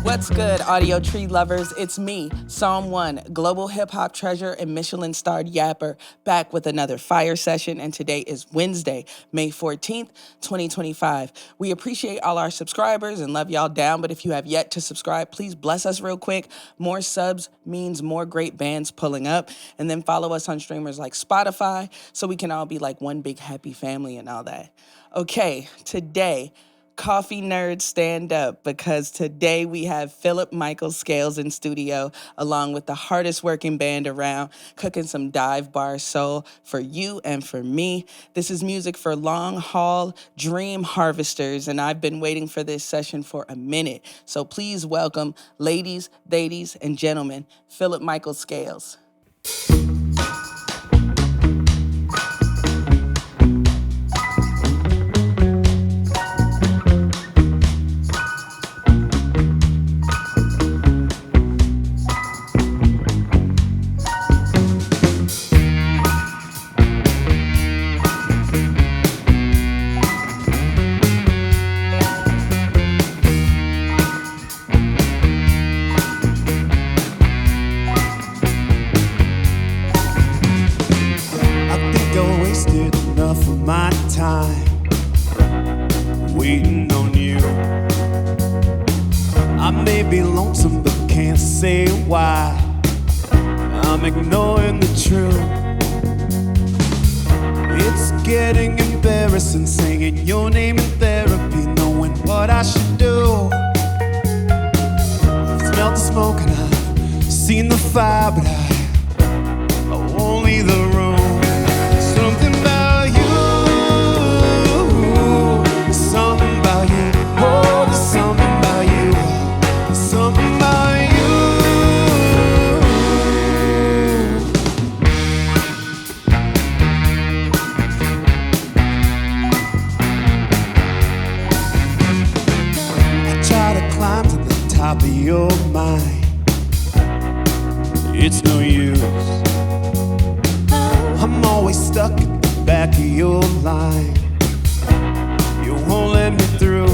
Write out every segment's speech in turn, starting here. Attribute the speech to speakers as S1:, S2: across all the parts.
S1: What's good, Audiotree lovers? It's me, Psalm 1, global hip-hop treasure and Michelin-starred yapper, back with another fire session, and today is Wednesday, May 14th, 2025. We appreciate all our subscribers and love y'all down, but if you have yet to subscribe, please bless us real quick. More subs means more great bands pulling up, and then follow us on streamers like Spotify so we can all be like one big happy family and all that. Okay, today, coffee nerds stand up, because today we have Phillip-Michael Scales in studio along with the hardest working band around, cooking some dive bar soul for you and for me. This is music for long haul dream harvesters, and I've been waiting for this session for a minute. So please welcome, ladies, and gentlemen, Phillip-Michael Scales.
S2: My time waiting on you. I may be lonesome but can't say why. I'm ignoring the truth. It's getting embarrassing saying your name in therapy, knowing what I should do. I've smelled the smoke and I've seen the fire, but I won't leave the room. Something about you. Something about you, oh, there's something about you, something about you. I try to climb to the top of your mind, it's no use. I'm always stuck at the back of your line. You won't let me through.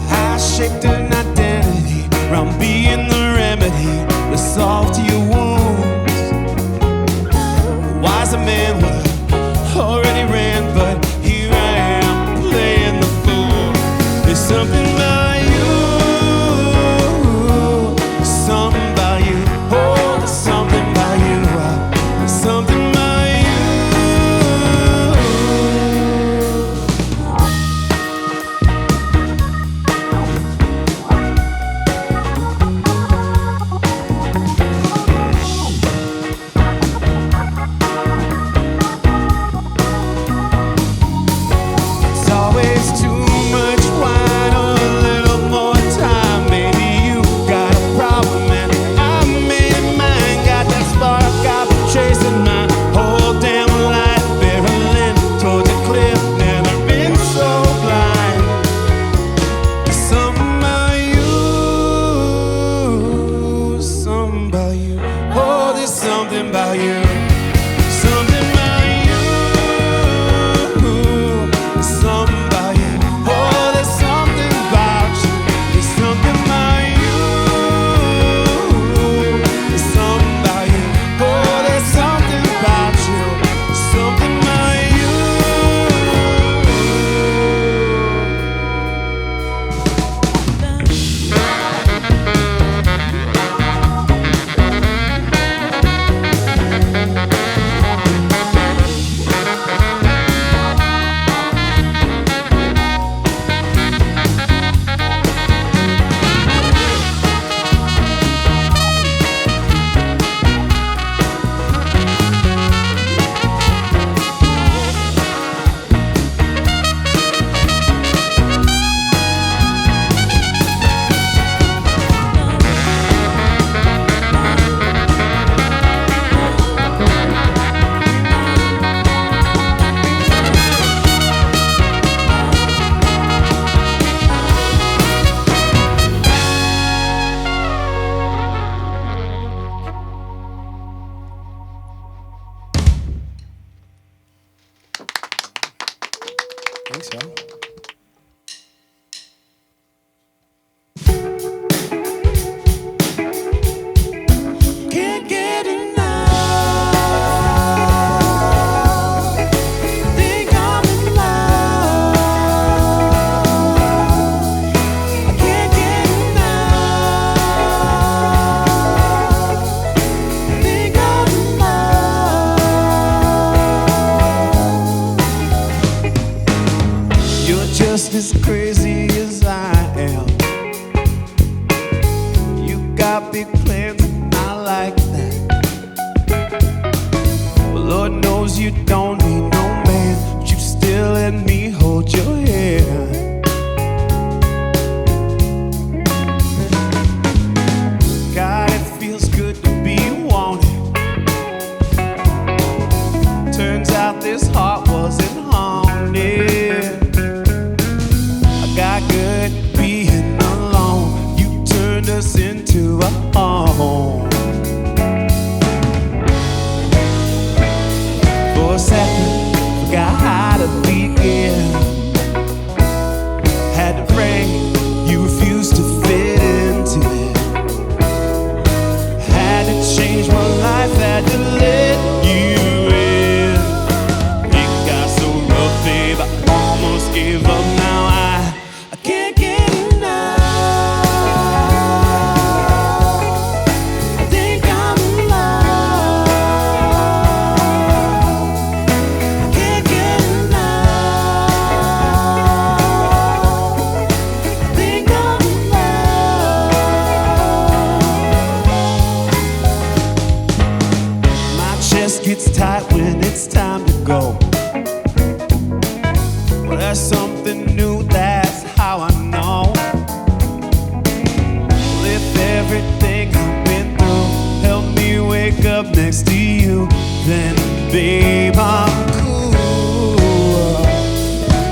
S2: I shaped an identity around being the remedy, the solve to your wounds. A wiser man would have already ran, but here I am playing the fool. There's something about you, something about you, oh, there's something about you, there's something about you.
S3: think so.
S2: you don't need no man, but you still let me hold your hand. God, it feels good to be wanted. Turns out this heart wasn't haunted. I got good being alone. You turned us into a home. For a second, forgot how to begin. Had to pray, you refused to fit into it. Had to change my life, had to let you in. It got so rough, babe, I almost gave up. Now I can't get enough. I think I'm in love. I can't get enough. I think I'm in love. My chest gets tight when it's time to go. Well, that's something new, that's how I know. Well, if everything I've been through helped me wake up next to you, then babe, I'm cool.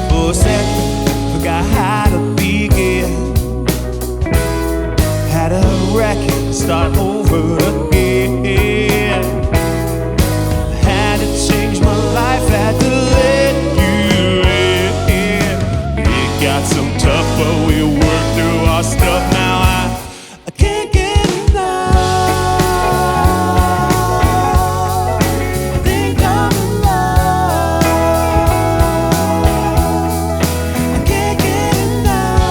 S2: For a second, forgot how to begin. Had a record, start over again. Had to change my life, had to let you in. It got so tough, but we worked through our stuff. Now I can't get enough. I think I'm in love. I can't get enough.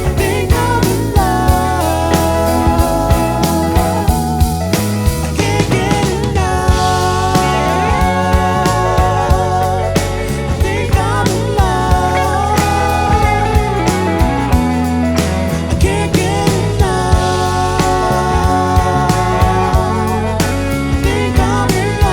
S2: I think I'm in love. I can't get enough. I think I'm in love.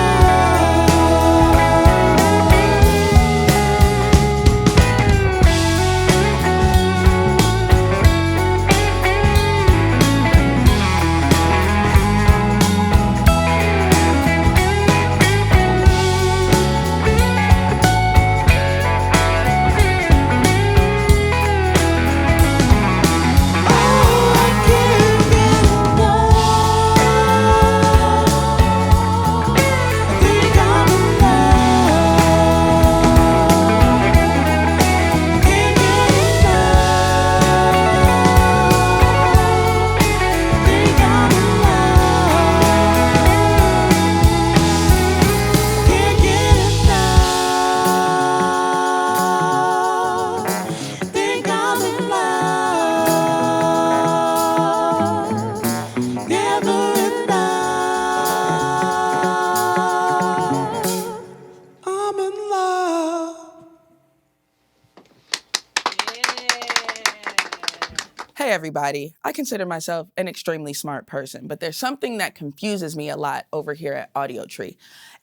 S2: I can't get enough. I think I'm in
S1: Hey everybody, I consider myself an extremely smart person, but there's something that confuses me a lot over here at Audiotree.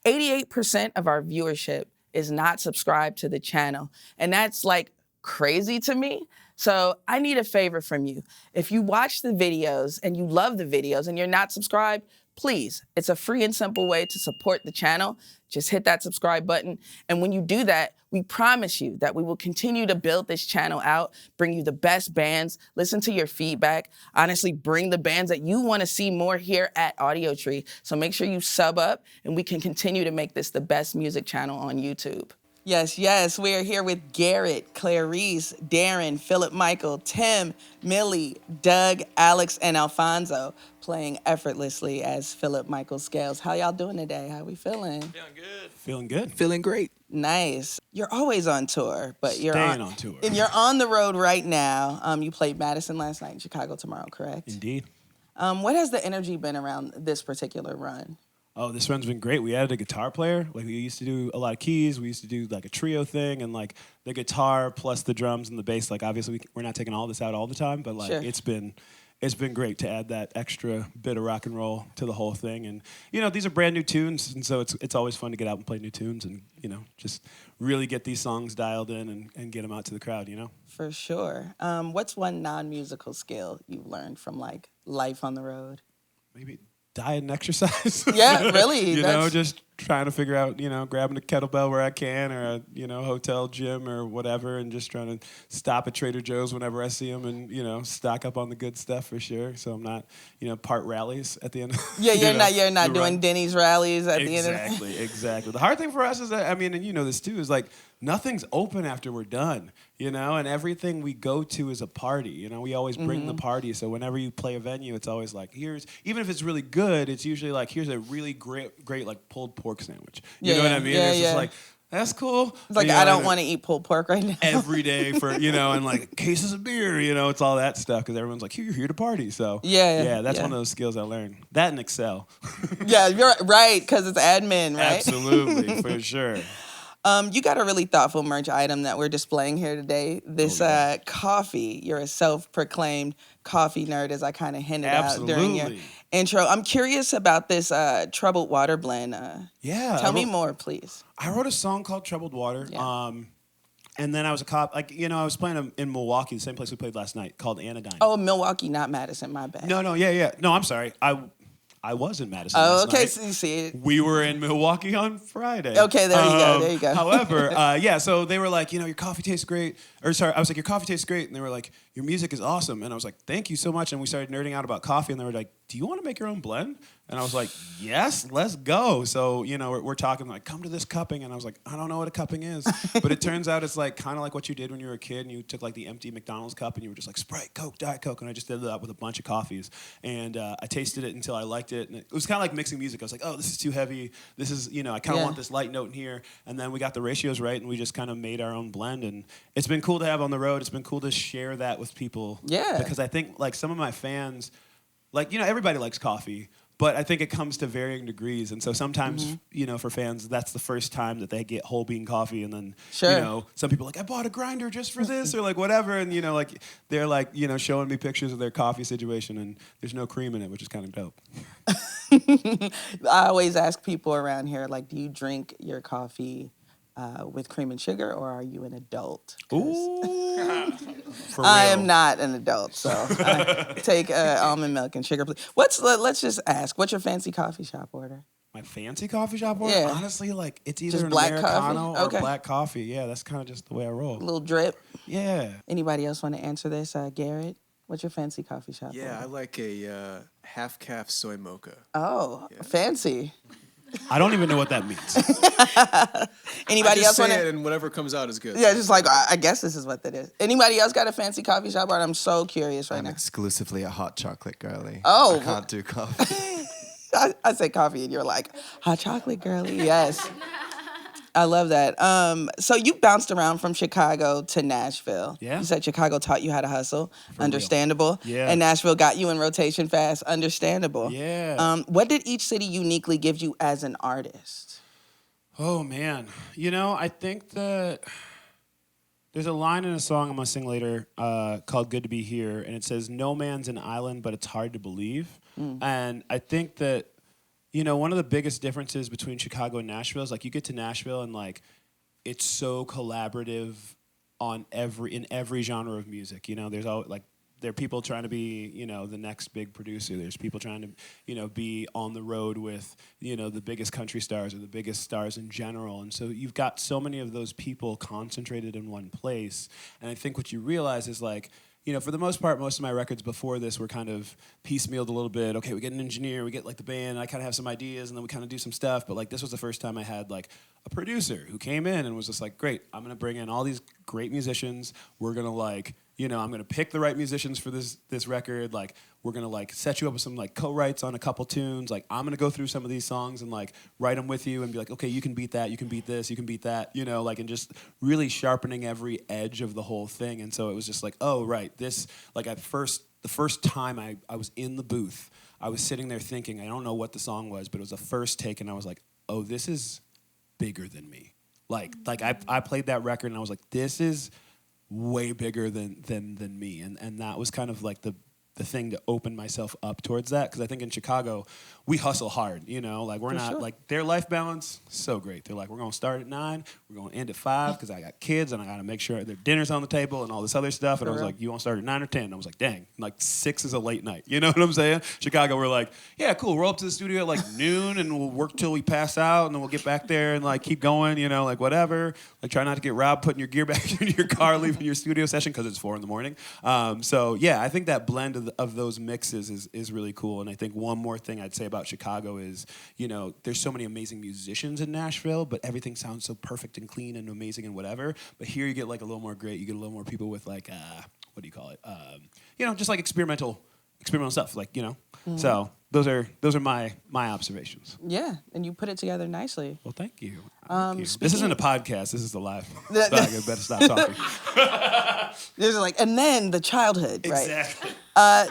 S1: 88% of our viewership is not subscribed to the channel, and that's like crazy to me. So I need a favor from you. If you watch the videos and you love the videos and you're not subscribed, please, it's a free and simple way to support the channel. Just hit that subscribe button. And when you do that, we promise you that we will continue to build this channel out, bring you the best bands, listen to your feedback, honestly bring the bands that you want to see more here at Audiotree. So make sure you sub up and we can continue to make this the best music channel on YouTube. Yes, yes, we are here with Garrett, Clarice, Darren, Phillip-Michael, Tim, Millie, Doug, Alex, and Alfonso playing effortlessly as Phillip-Michael Scales. How y'all doing today? How we feeling?
S3: Feeling good.
S2: Feeling good.
S3: Feeling great.
S1: Nice. You're always on tour, but you're
S2: Staying on tour.
S1: And you're on the road right now. You played Madison last night and Chicago tomorrow, correct?
S2: Indeed.
S1: What has the energy been around this particular run?
S2: Oh, this run's been great. We added a guitar player. Like, we used to do a lot of keys. We used to do like a trio thing, and like the guitar plus the drums and the bass. Like, obviously we're not taking all this out all the time, but like
S1: Sure.
S2: it's been
S3: it's been great to add that extra bit of rock and roll to the whole thing. And, these are brand new tunes, and so it's always fun to get out and play new tunes and, just really get these songs dialed in and get them out to the crowd,
S1: For sure. What's one non-musical skill you've learned from, like, life on the road?
S3: Maybe diet and exercise.
S1: Yeah, really.
S3: Just trying to figure out, grabbing a kettlebell where I can, or a, hotel gym or whatever, and just trying to stop at Trader Joe's whenever I see them and, stock up on the good stuff for sure. So I'm not, part rallies at the end.
S1: Yeah, you're not doing Denny's rallies at the end of the
S3: Exactly. The hard thing for us is that, and you know this too, is like nothing's open after we're done, and everything we go to is a party. We always bring the party. So whenever you play a venue, it's always like, even if it's really good, it's usually like, here's a really great like pulled pork sandwich. You know what I mean?
S1: Yeah,
S3: it's just like, that's cool.
S1: It's like, I don't want to eat pulled pork right now.
S3: Every day for, and like cases of beer, it's all that stuff because everyone's like, you're here to party. So that's one of those skills I learned. That and Excel.
S1: Yeah, you're right, because it's admin, right?
S3: Absolutely, for sure.
S1: You got a really thoughtful merch item that we're displaying here today. This coffee. You're a self-proclaimed coffee nerd, as I kind of hinted out during your intro. I'm curious about this Troubled Water blend. Tell me more, please.
S3: I wrote a song called Troubled Water.
S1: Yeah.
S3: And then I was I was playing in Milwaukee, the same place we played last night, called Anodyne.
S1: Oh, Milwaukee, not Madison, my bad.
S3: No, I'm sorry. I was in Madison last night.
S1: So you see it.
S3: We were in Milwaukee on Friday.
S1: Okay, there you go.
S3: However, so they were like, your coffee tastes great. Or sorry, I was like, your coffee tastes great. And they were like, your music is awesome. And I was like, thank you so much. And we started nerding out about coffee. And they were like, do you want to make your own blend? And I was like, yes, let's go. So, we're talking like, come to this cupping. And I was like, I don't know what a cupping is. But it turns out it's like kind of like what you did when you were a kid and you took like the empty McDonald's cup and you were just like, Sprite, Coke, Diet Coke. And I just did that with a bunch of coffees. And I tasted it until I liked it. And it was kind of like mixing music. I was like, oh, this is too heavy. This is, I kind of want this light note in here. And then we got the ratios right and we just kind of made our own blend. And it's been cool to have on the road. It's been cool to share that with people.
S1: Yeah.
S3: Because I think like some of my fans, like, everybody likes coffee, but I think it comes to varying degrees. And so sometimes, for fans, that's the first time that they get whole bean coffee. And then, some people are like, I bought a grinder just for this or like whatever. And, like they're like, showing me pictures of their coffee situation and there's no cream in it, which is kind of dope.
S1: I always ask people around here, like, do you drink your coffee with cream and sugar, or are you an adult?
S3: Ooh, for real.
S1: I am not an adult, so I take almond milk and sugar. Let's just ask, what's your fancy coffee shop order?
S3: My fancy coffee shop order?
S1: Yeah.
S3: Honestly, like, it's either
S1: just
S3: an
S1: black
S3: Americano
S1: coffee?
S3: or black coffee. Yeah, that's kind of just the way I roll.
S1: A little drip?
S3: Yeah.
S1: Anybody else want to answer this? Garrett, what's your fancy coffee shop order?
S4: Yeah, I like a half-calf soy mocha.
S1: Oh, fancy.
S3: I don't even know what that means.
S1: Anybody else want
S4: to? And whatever comes out is good.
S1: Yeah, just like, I guess this is what that is. Anybody else got a fancy coffee shop? I'm so curious right now.
S5: I'm exclusively a hot chocolate girly.
S1: Oh.
S5: I can't do coffee.
S1: I say coffee and you're like, hot chocolate girly, yes. I love that. So you bounced around from Chicago to Nashville.
S3: Yeah.
S1: You said Chicago taught you how to hustle. Understandable.
S3: Real. Yeah.
S1: And Nashville got you in rotation fast. Understandable.
S3: Yeah.
S1: What did each city uniquely give you as an artist?
S3: Oh, man. I think that there's a line in a song I'm going to sing later called Good to Be Here, and it says, no man's an island, but it's hard to believe. And I think that one of the biggest differences between Chicago and Nashville is like you get to Nashville and like it's so collaborative in every genre of music. There's always like there are people trying to be the next big producer. There's people trying to be on the road with the biggest country stars or the biggest stars in general. And so you've got so many of those people concentrated in one place. And I think what you realize is like, for the most part, most of my records before this were kind of piecemealed a little bit. Okay, we get an engineer, we get like the band, I kind of have some ideas, and then we kind of do some stuff. But like this was the first time I had like a producer who came in and was just like, great, I'm gonna bring in all these great musicians. We're gonna like, I'm gonna pick the right musicians for this record. Like we're gonna like set you up with some like co-writes on a couple tunes. Like I'm gonna go through some of these songs and like write them with you and be like, okay, you can beat that, you can beat this, you can beat that, like and just really sharpening every edge of the whole thing. And so it was just like, oh right, this like the first time I was in the booth, I was sitting there thinking, I don't know what the song was, but it was a first take, and I was like, oh, this is bigger than me. Like I played that record and I was like, this is way bigger than me. And that was kind of like the the thing to open myself up towards that, because I think in Chicago we hustle hard, like we're not like their life balance so great. They're like, we're gonna start at 9, we're gonna end at 5 because I got kids and I gotta make sure their dinner's on the table and all this other stuff. And I was like, you want to start at 9 or 10? And I was like, dang, like 6 is a late night. You know what I'm saying? Chicago, we're like, yeah, cool. Roll up to the studio at like noon and we'll work till we pass out and then we'll get back there and like keep going. Like whatever. Like try not to get robbed putting your gear back into your car, leaving your studio session because it's 4 a.m. So yeah, I think that blend of those mixes is really cool. And I think one more thing I'd say about Chicago is, there's so many amazing musicians in Nashville, but everything sounds so perfect and clean and amazing and whatever. But here you get like a little more great. You get a little more people with like, what do you call it? Just like experimental stuff. Like,
S1: Mm-hmm.
S3: So those are my observations.
S1: Yeah, and you put it together nicely.
S3: Well, thank you. This isn't a podcast. This is the live. I better stop talking.
S1: There's like, and then the childhood, right?
S3: Exactly.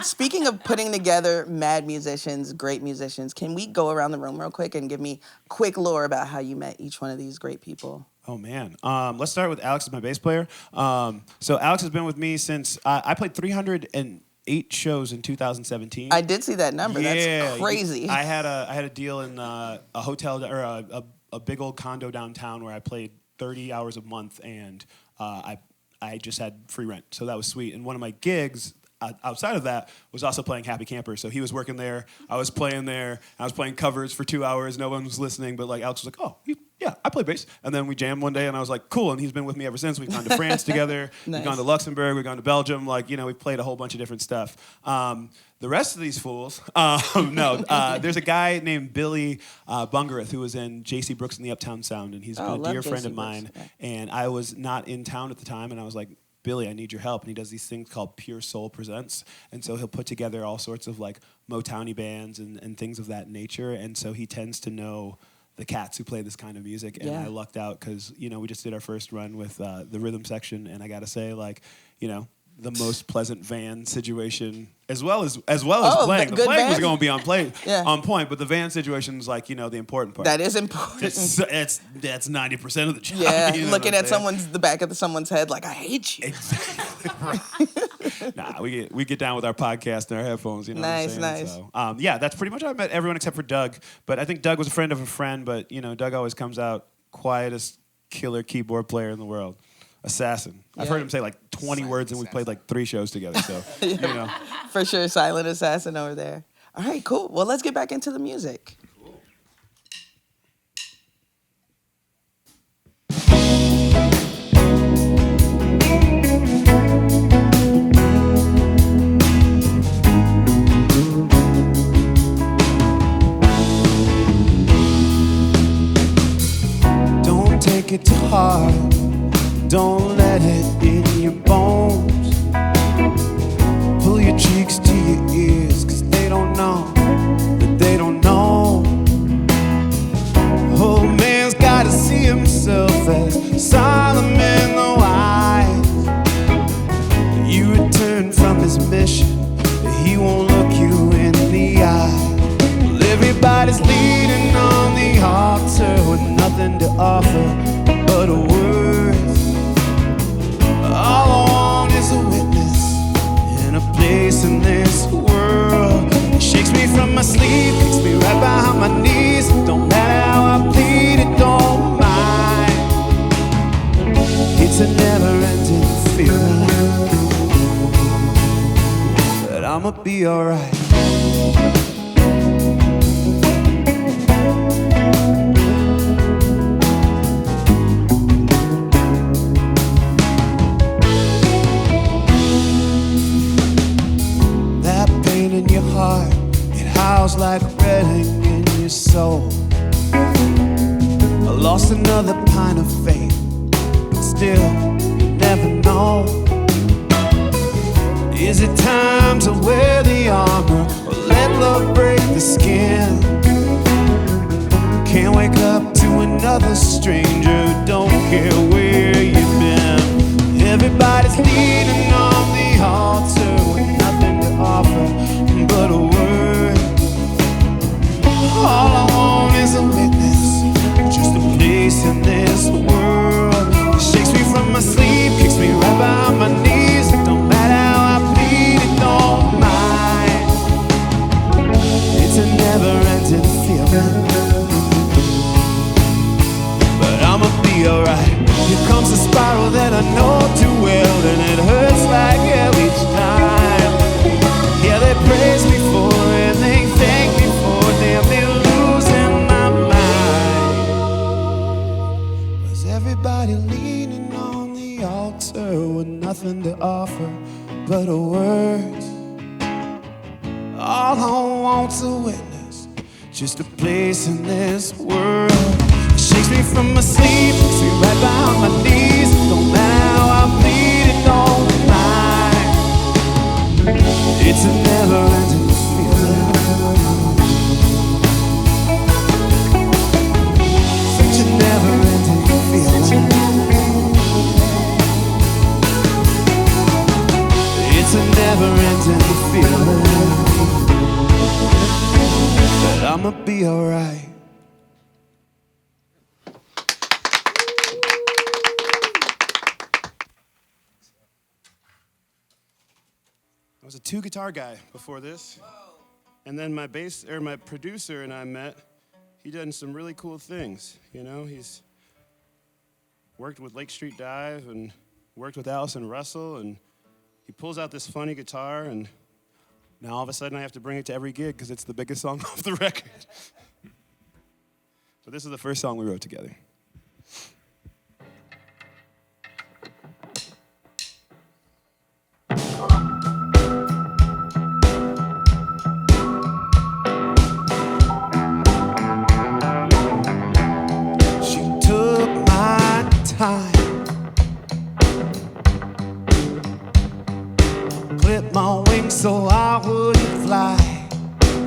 S1: Speaking of putting together mad musicians, great musicians, can we go around the room real quick and give me quick lore about how you met each one of these great people?
S3: Oh, man. Let's start with Alex as my bass player. So Alex has been with me since I played 308 shows in 2017.
S1: I did see that number.
S3: Yeah,
S1: That's crazy.
S3: I had a deal in a hotel or a big old condo downtown where I played 30 hours a month, and I just had free rent. So that was sweet. And one of my gigs outside of that was also playing Happy Camper. So he was working there, I was playing there, I was playing covers for 2 hours, no one was listening, but like Alex was like, oh, yeah, I play bass. And then we jammed one day and I was like, cool, and he's been with me ever since. We've gone to France together,
S1: Nice.
S3: We've gone to Luxembourg, we've gone to Belgium, we've played a whole bunch of different stuff. The rest of these fools, there's a guy named Billy Bungareth who was in J.C. Brooks and the Uptown Sound, and he's been a dear friend of mine.
S1: Yeah.
S3: And I was not in town at the time, and I was like, Billy, I need your help. And he does these things called Pure Soul Presents. And so he'll put together all sorts of like Motowny bands and things of that nature. And so he tends to know the cats who play this kind of music. And I lucked out because, we just did our first run with the rhythm section. And I got to say, the most pleasant van situation, as well as playing. The playing was going to be on point, but the van situation is the important part.
S1: That is important.
S3: That's 90% of the job.
S1: Yeah, looking at the back of someone's head like, I hate you.
S3: Exactly right. Nah, we get down with our podcast and our headphones.
S1: Nice.
S3: What I'm saying? So, that's pretty much how I met everyone except for Doug. But I think Doug was a friend of a friend. But Doug always comes out quietest killer keyboard player in the world. Assassin. I've heard him say 20 words, and we played 3 shows together. So,
S1: For sure, silent assassin over there. All right, cool. Well, let's get back into the music.
S2: Don't take it to heart. Don't let it in your bones. Pull your cheeks to your ears, 'cause they don't know that they don't know. Old man's gotta see himself as Solomon the wise. You return from his mission, but he won't look you in the eye. Well, everybody's leaning on the altar with nothing to offer but a word. All I want is a witness in a place in this world. It shakes me from my sleep, kicks me right behind my knees. Don't matter how I plead, it don't mind. It's a never-ending feeling, but I'ma be alright. In your heart, it howls like a redding in your soul. I lost another pint of faith, but still, you never know. Is it time to wear the armor or let love break the skin? Can't wake up to another stranger who don't care where you've been. Everybody's leaning on the altar with nothing to offer but a word. All I want is a witness, just a place in this world. It shakes me from my sleep, kicks me right behind my knees. It don't matter how I plead, it don't mind. spiral that I know too well, and it hurts like hell each time. Yeah, they praise me for it, they thank me for it, damn, they're losing my mind. Was everybody leaning on the altar with nothing to offer but a word? All I want's a witness, just a place in this world. Shakes me from my sleep, takes me right behind my knees. Don't matter how I bleed, it don't mind. It's a never-ending feeling, such a never-ending feeling. It's a never-ending feeling, but I'ma be alright. I was a 2-guitar guy before this. And then my producer and I met. He done some really cool things. You know, he's worked with Lake Street Dive and worked with Allison Russell, and he pulls out this funny guitar, and now all of a sudden I have to bring it to every gig because it's the biggest song off the record. So this is the first song we wrote together. Clip my wings so I wouldn't fly.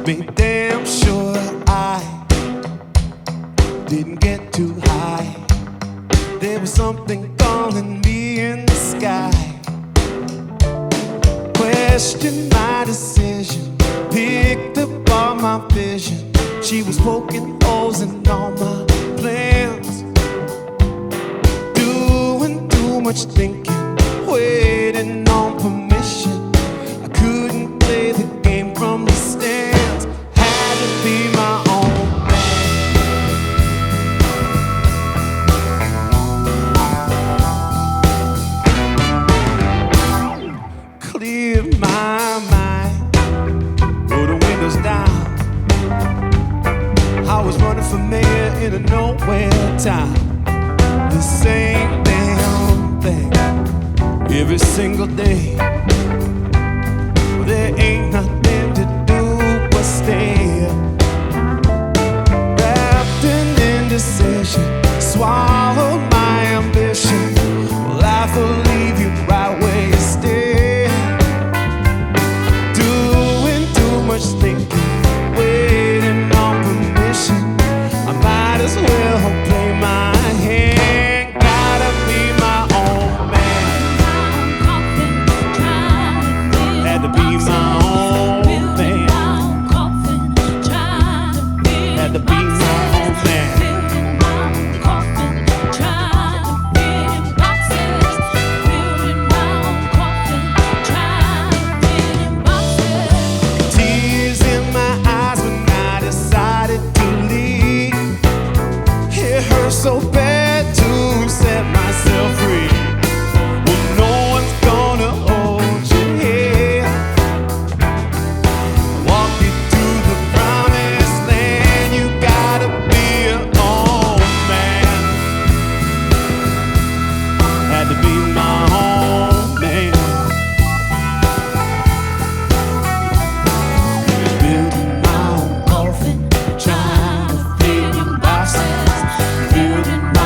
S2: Be damn sure I didn't get too high. There was something calling me in the sky. Questioned my decision, picked up all my vision. She was poking holes in all my plans, doing too much thinking, waiting on permission. I couldn't play the game from the stands, had to be my own man. Clear my mind, roll the windows down. I was running for mayor in a nowhere town. The same damn thing every single day. Well, there ain't nothing to do but stay wrapped in indecision, swallowed my ambition. Life will leave you right where you stay, doing too much thinking, waiting on permission. I might as well play my hand. Gotta be my own man. Had to be my own man. Had to be my own man. Tears in my eyes when I decided to leave. It hurts so bad to set myself free. Well, no one's gonna hold your hand, walk you to the promised land. You gotta be your own man. Had to be my own man. Building my own coffin, trying to fit in boxes. Building my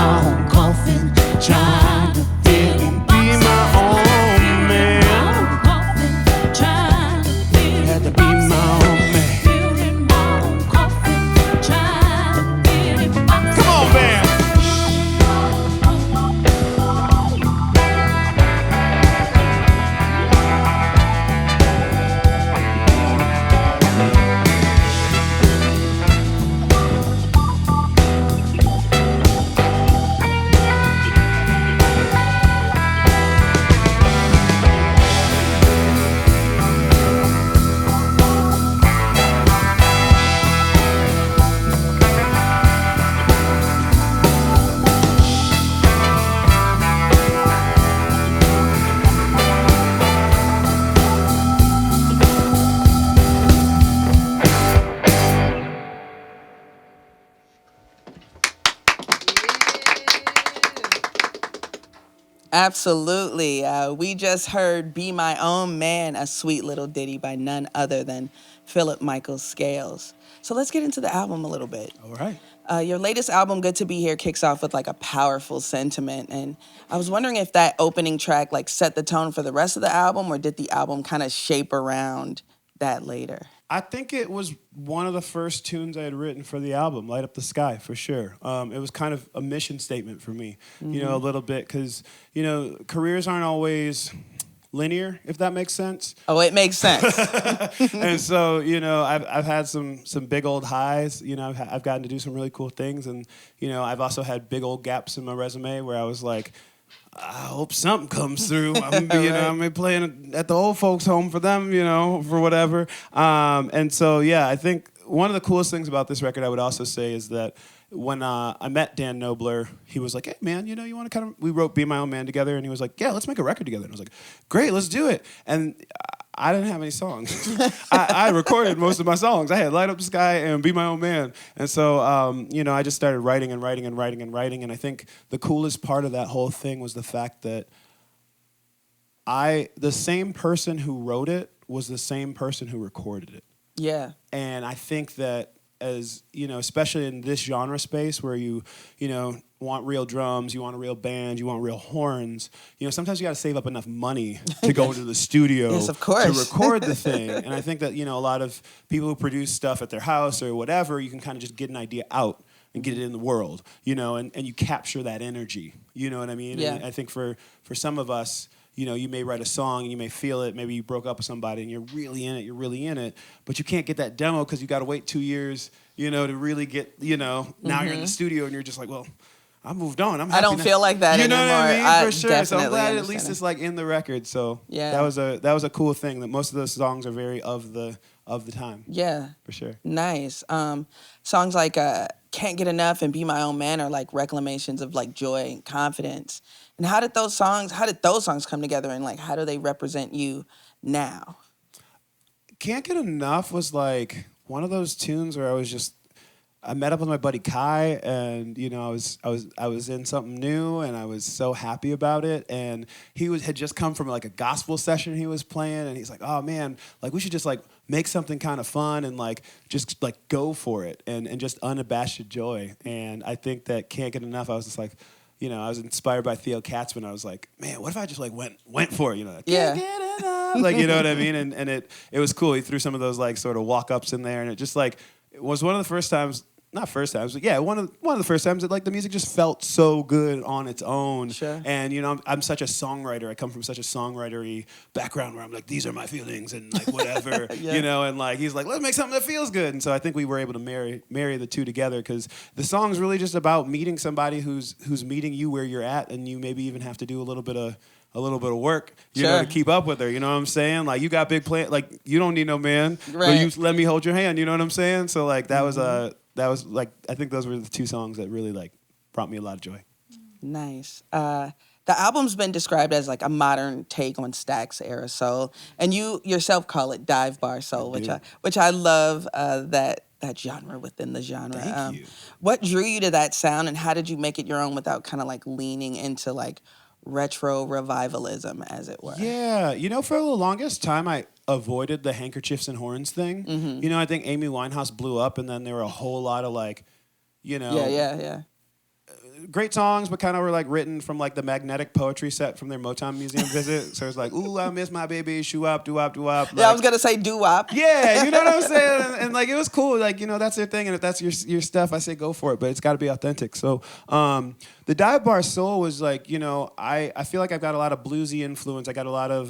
S1: Absolutely. We just heard Be My Own Man, a sweet little ditty by none other than Phillip-Michael Scales. So let's get into the album a little bit.
S3: All right.
S1: Your latest album, Good to Be Here, kicks off with like a powerful sentiment. And I was wondering if that opening track like set the tone for the rest of the album, or did the album kind of shape around that later?
S3: I think it was one of the first tunes I had written for the album, Light Up the Sky, for sure. It was kind of a mission statement for me, a little bit, because, careers aren't always linear, if that makes sense.
S1: Oh, it makes sense.
S3: And so, I've had some big old highs. I've gotten to do some really cool things, and I've also had big old gaps in my resume where I was like, I hope something comes through. I'm gonna be playing at the old folks' home for them, for whatever. And so, yeah, I think one of the coolest things about this record, I would also say, is that when I met Dan Knobler, he was like, hey, man, you want to we wrote Be My Own Man together, and he was like, yeah, let's make a record together. And I was like, great, let's do it. And I didn't have any songs. I recorded most of my songs. I had Light Up the Sky and Be My Own Man. And so, I just started writing and writing and writing and writing. And I think the coolest part of that whole thing was the fact that the same person who wrote it was the same person who recorded it.
S1: Yeah.
S3: And I think that as, especially in this genre space where you want real drums, you want a real band, you want real horns, sometimes you got to save up enough money to go into the studio
S1: Yes, of course.
S3: to record the thing. And I think that, a lot of people who produce stuff at their house or whatever, you can kind of just get an idea out and get it in the world, and you capture that energy. You know what I mean?
S1: Yeah.
S3: And I think for some of us, you may write a song and you may feel it. Maybe you broke up with somebody and you're really in it, but you can't get that demo because you got to wait 2 years, to really get, now you're in the studio and you're just like, well, I moved on. I'm happy
S1: I don't
S3: now.
S1: feel like that anymore.
S3: You know what I mean? For sure. So I'm
S1: definitely
S3: glad at least
S1: understand.
S3: it's like in the record. So
S1: Yeah.
S3: that was a cool thing that most of those songs are very of the time.
S1: Yeah.
S3: For sure.
S1: Nice. Songs like Can't Get Enough and Be My Own Man are like reclamations of like joy and confidence. And how did those songs come together, and like how do they represent you now?
S3: Can't Get Enough was like one of those tunes where I met up with my buddy Kai, and I was in something new, and I was so happy about it. And he had just come from like a gospel session he was playing, and he's like, "Oh man, like we should just like make something kind of fun and like just like go for it and just unabashed joy." And I think that Can't Get Enough. I was just like, I was inspired by Theo Katzman. I was like, man, what if I just like went for it? Like,
S1: Yeah.
S3: Can't get enough. Like, you know what I mean? And it was cool. He threw some of those like sort of walk ups in there, and it just like it was one of the first times. Not first times, but yeah, one of the first times that like the music just felt so good on its own.
S1: Sure.
S3: And I'm such a songwriter. I come from such a songwritery background where I'm like, these are my feelings and like whatever,
S1: Yeah.
S3: And like he's like, let's make something that feels good. And so I think we were able to marry the two together, because the song's really just about meeting somebody who's meeting you where you're at, and you maybe even have to do a little bit of work,
S1: Sure.
S3: to keep up with her. You know what I'm saying? Like, you got big plans. Like, you don't need no man, but
S1: Right.
S3: you let me hold your hand. You know what I'm saying? So like that was like, I think those were the two songs that really like brought me a lot of joy.
S1: Nice. The album's been described as like a modern take on Stax-era soul, and you yourself call it dive bar soul, which I love that genre within the genre.
S3: Thank you.
S1: What drew you to that sound, and how did you make it your own without kind of like leaning into like retro revivalism, as it were?
S3: Yeah, for the longest time I avoided the handkerchiefs and horns thing.
S1: Mm-hmm.
S3: I think Amy Winehouse blew up, and then there were a whole lot of like,
S1: Yeah.
S3: great songs, but kind of were like written from like the magnetic poetry set from their Motown museum visit. So it's like, ooh, I miss my baby, shoo wop, doo wop, doo wop.
S1: Yeah, I was gonna say doo wop.
S3: Yeah, you know what I'm saying? And like, it was cool. Like, that's their thing. And if that's your stuff, I say go for it. But it's got to be authentic. So the dive bar soul was like, I feel like I've got a lot of bluesy influence. I got a lot of,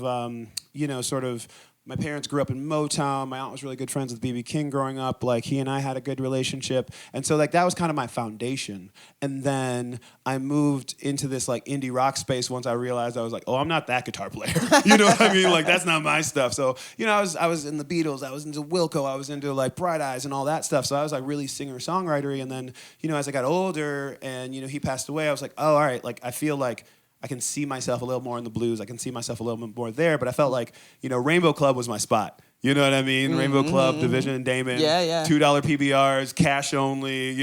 S3: sort of, my parents grew up in Motown. My aunt was really good friends with B.B. King growing up. Like, he and I had a good relationship. And so, like, that was kind of my foundation. And then I moved into this, like, indie rock space once I realized I was like, oh, I'm not that guitar player. You know what I mean? Like, that's not my stuff. So, I was in the Beatles. I was into Wilco. I was into, like, Bright Eyes and all that stuff. So I was, like, really singer-songwritery. And then, as I got older and, he passed away, I was like, oh, all right. Like, I feel like I can see myself a little more in the blues. I can see myself a little bit more there. But I felt like, Rainbow Club was my spot. You know what I mean? Mm-hmm. Rainbow Club, Division and Damon.
S1: Yeah.
S3: $2 PBRs, cash only,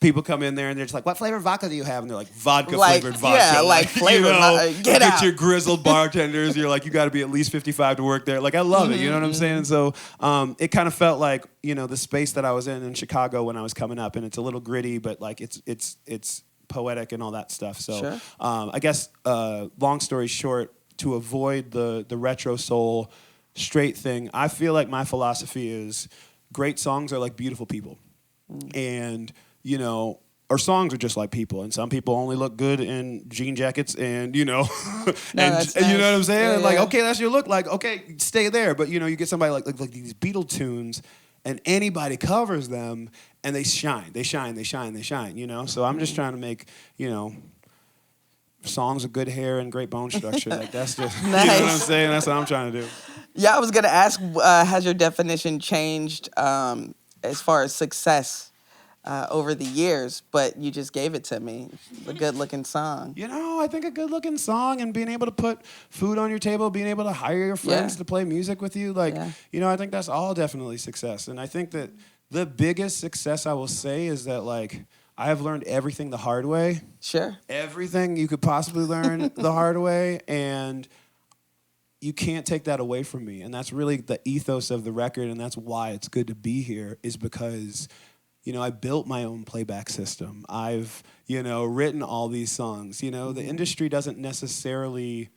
S3: people come in there and they're just like, what flavor vodka do you have? And they're like, vodka
S1: Like,
S3: flavored vodka.
S1: yeah, like flavored vodka. Get
S3: you get
S1: out.
S3: your grizzled bartenders. You're like, you got to be at least 55 to work there. Like, I love it. You know what I'm saying? So it kind of felt like, the space that I was in Chicago when I was coming up, and it's a little gritty, but like it's poetic and all that stuff. So
S1: Sure.
S3: I guess long story short, to avoid the retro soul straight thing, I feel like my philosophy is great songs are like beautiful people. And, our songs are just like people, and some people only look good in jean jackets and,
S1: that's
S3: you know
S1: nice.
S3: what I'm saying?
S1: Yeah,
S3: And like,
S1: yeah.
S3: okay, that's your look. Like, okay, stay there. But, you get somebody like these Beatle tunes, and anybody covers them, and they shine. They shine, So I'm just trying to make, songs with good hair and great bone structure. Like, that's just, you know what I'm
S1: Nice.
S3: saying? That's what I'm trying to do.
S1: Yeah, I was gonna ask, has your definition changed as far as success over the years? But you just gave it to me. A good-looking song.
S3: I think a good-looking song and being able to put food on your table, being able to hire your friends
S1: Yeah.
S3: to play music with you, like,
S1: Yeah.
S3: I think that's all definitely success. And I think that the biggest success I will say is that, like, I have learned everything the hard way.
S1: Sure.
S3: Everything you could possibly learn the hard way, and you can't take that away from me. And that's really the ethos of the record, and that's why it's good to be here, is because I built my own playback system. I've, written all these songs. The industry doesn't necessarily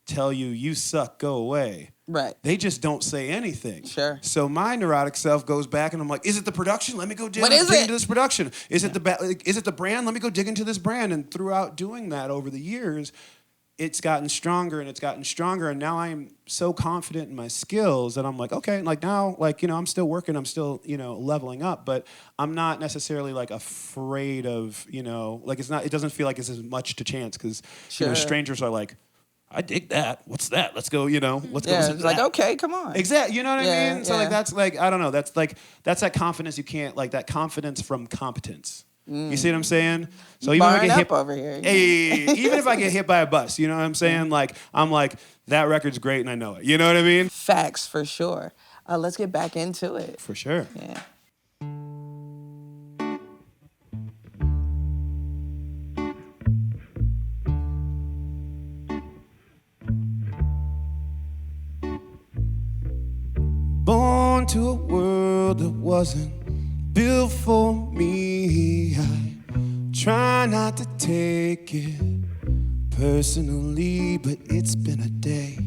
S3: tell you, you suck, go away.
S1: Right.
S3: They just don't say anything.
S1: Sure.
S3: So my neurotic self goes back and I'm like, is it the production? Let me go dig
S1: What is it?
S3: into this production. Is it the brand? Let me go dig into this brand. And throughout doing that over the years, it's gotten stronger and it's gotten stronger. And now I'm so confident in my skills that I'm like, okay, like now, like, I'm still working, I'm still, leveling up, but I'm not necessarily like afraid of, like it doesn't feel like it's as much to chance because,
S1: Sure.
S3: strangers are like, I dig that. What's that? Let's go, let's go
S1: Yeah,
S3: listen to
S1: it's like,
S3: that.
S1: okay, come on.
S3: Exactly. You know what I mean? So like
S1: yeah.
S3: that's like, I don't know. That's that confidence you can't, like that confidence from competence. You see what I'm saying? So even if I
S1: Barring
S3: get hit
S1: up over here.
S3: Hey, even if I get hit by a bus, you know what I'm saying? Like I'm like, that record's great and I know it. You know what I mean?
S1: Facts, for sure. Let's get back into it.
S3: For sure.
S1: Yeah.
S2: Born to a world that wasn't built for me. I try not to take it personally, but it's been a day.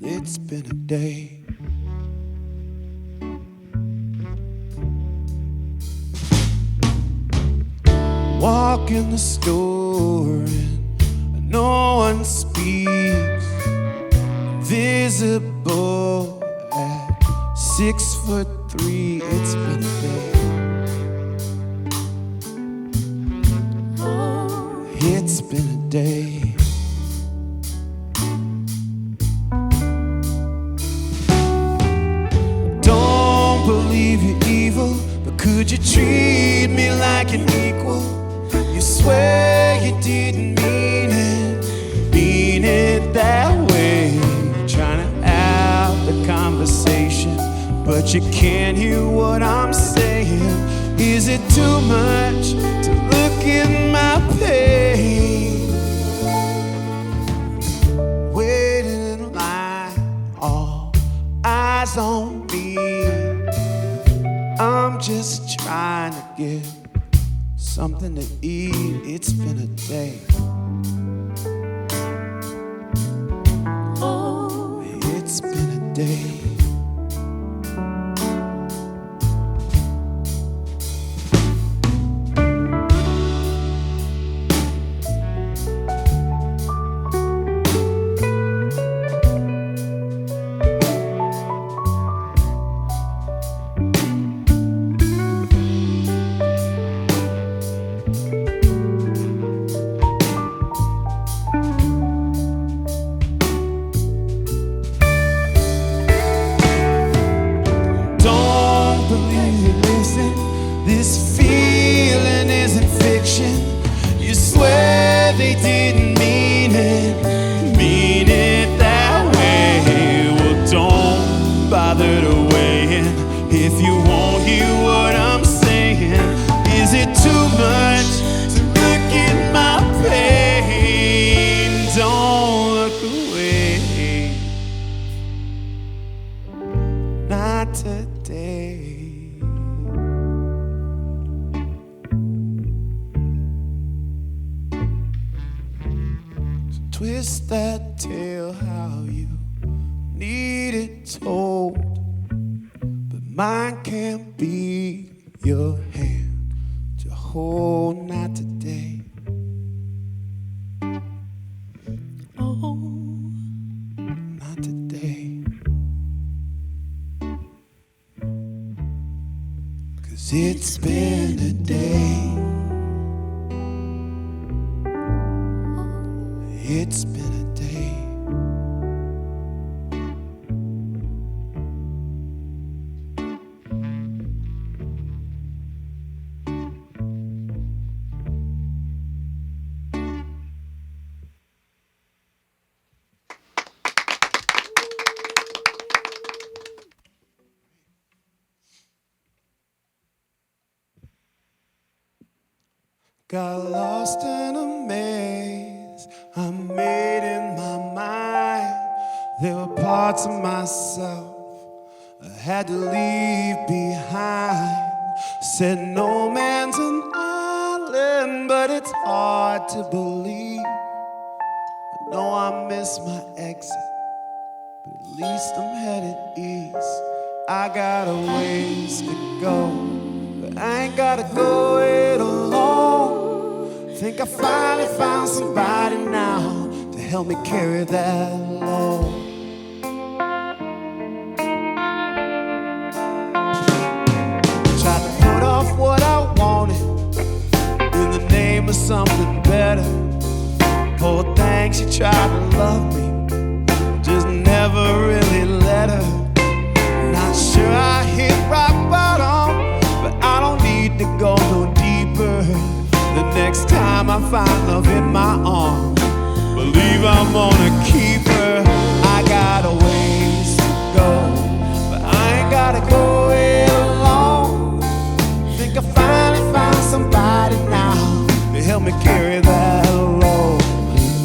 S2: It's been a day. Walk in the store and no one speaks. Visible at 6'3", it's been a day. It's been a day. Don't believe you're evil, but could you treat me like an equal? You swear you didn't mean it that way. Trying to have the conversation, but you can't hear what I'm saying. Is it too much to look in my pain? Waiting in line, all eyes on me. I'm just trying to get something to eat. It's been a day. It's been a day. hear what I'm saying? Is it too much to look at my pain? Don't look away. Not today. So twist that tale how you need it told, but mine can't be your hand to hold. Not today. Oh, not today. 'Cause it's been a day. It's been a day. Got lost in a maze I made in my mind. There were parts of myself I had to leave behind. Said no man's an island, but it's hard to believe. I know I missed my exit, but at least I'm headed east. I got a ways to go, but I ain't gotta go it alone. Think I finally found somebody now to help me carry that load. Tried to put off what I wanted in the name of something better. Poor thing, she tried to love me, just never really let her. Not sure I hit rock bottom, but I don't need to go no deeper. The next time I find love in my arms, believe I'm gonna keep her. I got a ways to go, but I ain't gotta go it alone. Think I finally found somebody now to help me carry that load.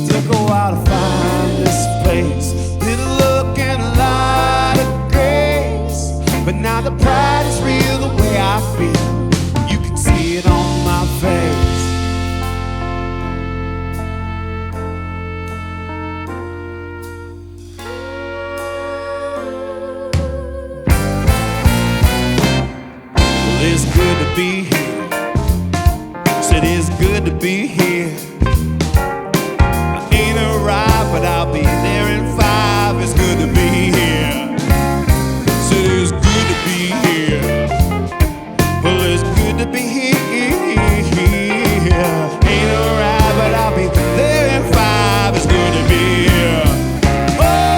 S2: Took a while to find this place, little look and a lot of grace, but now the pride is real the way I feel. You can see it on my face. It's good to be here. Said it's good to be here. I ain't arrived, but I'll be there in 5. It's good to be here. Said it's good to be here. Well, it's good to be here. Ain't arrived, but I'll be there in 5. It's good to be here. Oh,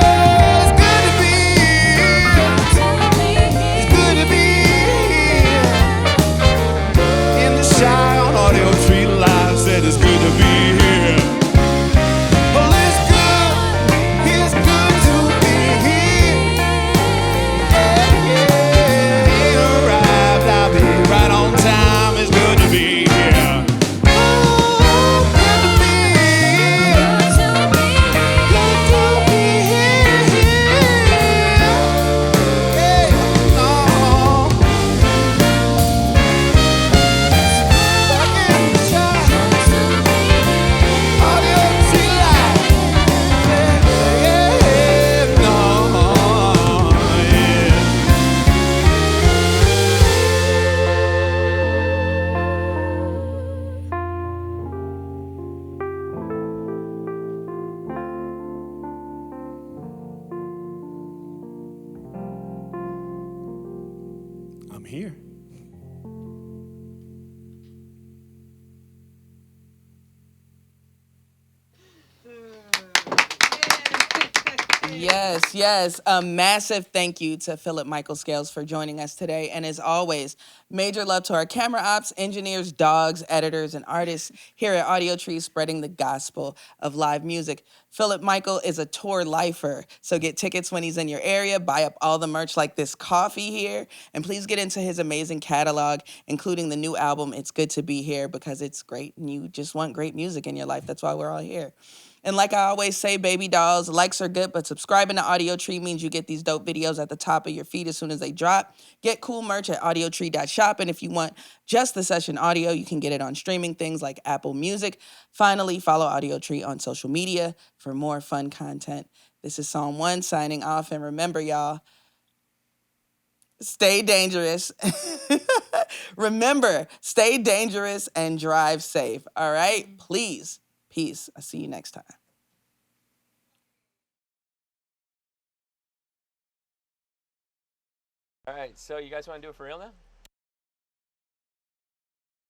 S2: it's good to be here. It's good to be here. In the shy on Audiotree Live, said it's good to be here. Well, it's good to be here. Yeah, yeah. Ain't arrived, I'll be right on time. It's good to be here. Oh, good to be here. Good to be here. Yeah, no. Back in the shy. Audiotree Live. Yeah, no, yeah. I'm here.
S1: Yes, yes. A massive thank you to Phillip-Michael Scales for joining us today. And as always, major love to our camera ops, engineers, dogs, editors, and artists here at Audiotree, spreading the gospel of live music. Phillip-Michael is a tour lifer, so get tickets when he's in your area, buy up all the merch like this coffee here, and please get into his amazing catalog, including the new album, It's Good to Be Here, because it's great and you just want great music in your life. That's why we're all here. And like I always say, baby dolls, likes are good, but subscribing to Audiotree means you get these dope videos at the top of your feed as soon as they drop. Get cool merch at audiotree.shop. And if you want just the session audio, you can get it on streaming things like Apple Music. Finally, follow Audiotree on social media for more fun content. This is Psalm 1 signing off. And remember, y'all, stay dangerous. Remember, stay dangerous and drive safe. All right? Please. Peace. I'll see you next time.
S6: All right, so you guys want to do it for real now?